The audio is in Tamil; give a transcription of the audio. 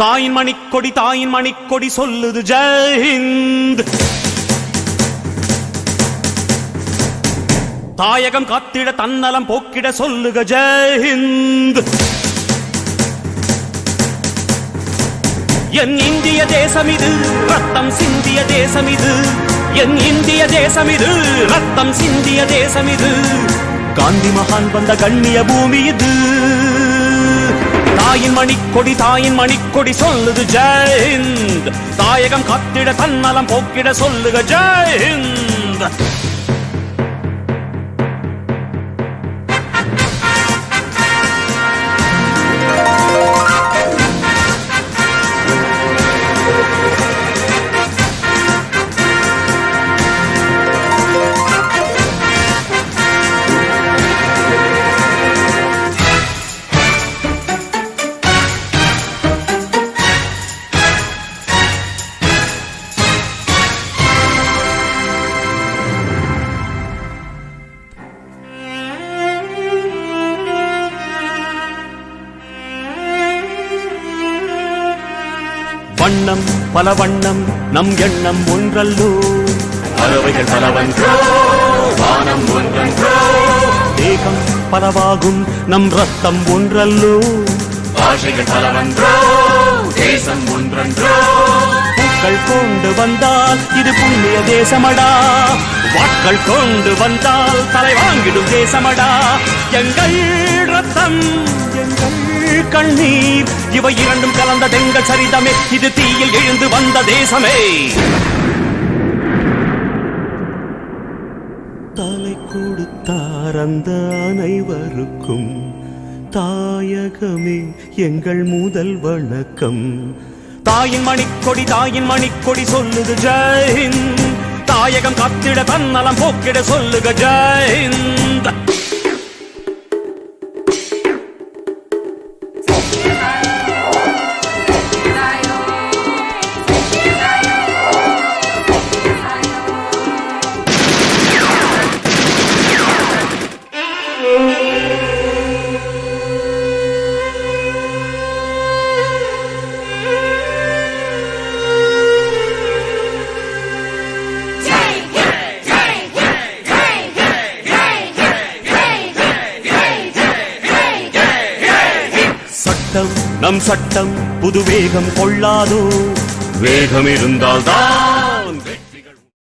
தாயின் மணிக்கொடி சொல்லுது ஜெய் ஹிந்த். தாயகம் காத்திட தன்னலம் போக்கிட சொல்லுக ஜெய் ஹிந்த். என் இந்திய தேசம் இது ரத்தம் சிந்திய தேசம் இது, என் இந்திய தேசம் இது ரத்தம் சிந்திய தேசம் இது, காந்தி மகான் வந்த கண்ணிய பூமி இது. தாயின் மணிக்கொடி சொல்லுது ஜெய் ஹிந்த். தாயகம் காத்திட தன்னலம் போக்கிட சொல்லுக ஜெய் ஹிந்த். வண்ணம் பல வண்ணம் நம் எண்ணம் ஒன்றல்லோ, பறவைகள் பலவன்றோ வானம் ஒன்றன்றோ, தேகம் பலவாகும் நம் ரத்தம் ஒன்றல்லோ, பாஷைகள் பலவன்றோ தேசம் ஒன்றன்றோ, பூக்கள் கொண்டு வந்தால் இது புண்ணிய தேசமடா, வாட்கள் கொண்டு வந்தால் தலை வாங்கிடும் தேசமடா, எங்கள் ரத்தம் எங்கள் கண்ணீர் இவை இரண்டும் கலந்த தெங்கள் சரிதமே, இது தீயில் எழுந்து வந்த தேசமே. தலை கொடுத்தார் அந்த அனைவருக்கும் தாயகமே எங்கள் முதல் வணக்கம். தாயின் மணிக்கொடி சொல்லுது ஜெய் ஹிந்த். தாயகம் காத்திட தன்னலம் போக்கிட சொல்லுக ஜெய் ஹிந்த். நம் சட்டம் புது வேகம் கொள்ளாதோ, வேகம் இருந்தால்தான்